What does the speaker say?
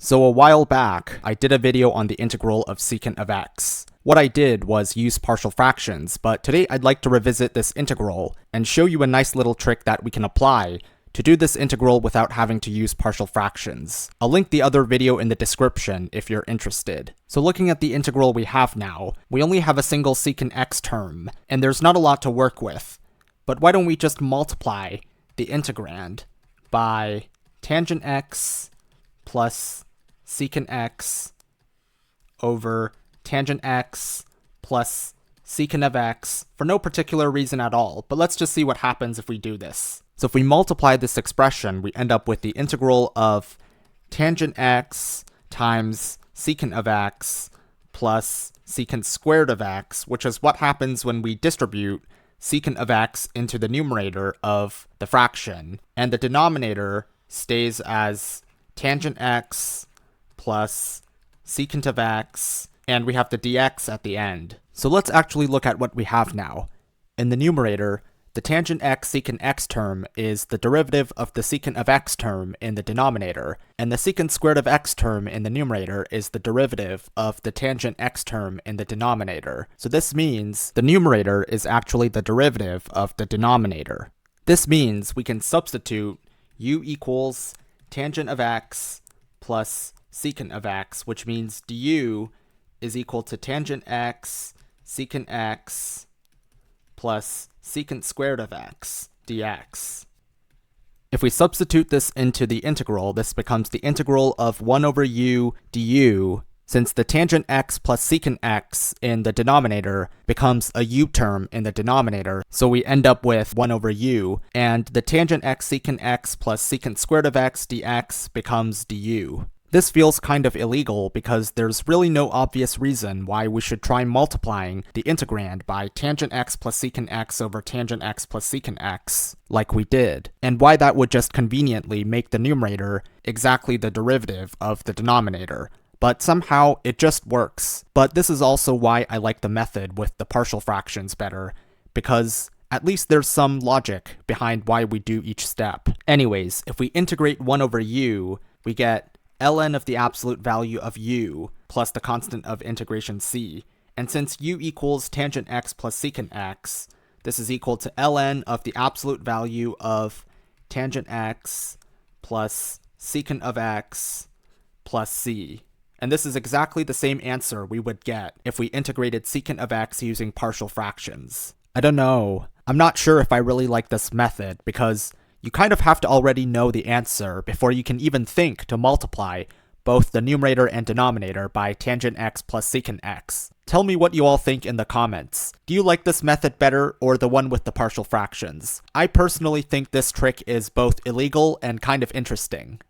So a while back, I did a video on the integral of secant of x. What I did was use partial fractions, but today I'd like to revisit this integral and show you a nice little trick that we can apply to do this integral without having to use partial fractions. I'll link the other video in the description if you're interested. So looking at the integral we have now, we only have a single secant x term, and there's not a lot to work with. But why don't we just multiply the integrand by tangent x plus secant x over tangent x plus secant of x for no particular reason at all, but let's just see what happens if we do this. So if we multiply this expression, we end up with the integral of tangent x times secant of x plus secant squared of x, which is what happens when we distribute secant of x into the numerator of the fraction, and the denominator stays as tangent x plus secant of x, and we have the dx at the end. So let's actually look at what we have now. In the numerator, the tangent x secant x term is the derivative of the secant of x term in the denominator, and the secant squared of x term in the numerator is the derivative of the tangent x term in the denominator. So this means the numerator is actually the derivative of the denominator. This means we can substitute u equals tangent of x plus secant of x, which means du is equal to tangent x secant x plus secant squared of x dx. If we substitute this into the integral, this becomes the integral of 1 over u du, since the tangent x plus secant x in the denominator becomes a u term in the denominator, so we end up with 1 over u, and the tangent x secant x plus secant squared of x dx becomes du. This feels kind of illegal because there's really no obvious reason why we should try multiplying the integrand by tangent x plus secant x over tangent x plus secant x, like we did, and why that would just conveniently make the numerator exactly the derivative of the denominator. But somehow it just works. But this is also why I like the method with the partial fractions better, because at least there's some logic behind why we do each step. Anyways, if we integrate 1 over u, we get ln of the absolute value of u plus the constant of integration c. And since u equals tangent x plus secant x, this is equal to ln of the absolute value of tangent x plus secant of x plus c. And this is exactly the same answer we would get if we integrated secant of x using partial fractions. I don't know. I'm not sure if I really like this method because you kind of have to already know the answer before you can even think to multiply both the numerator and denominator by tangent x plus secant x. Tell me what you all think in the comments. Do you like this method better or the one with the partial fractions? I personally think this trick is both illegal and kind of interesting.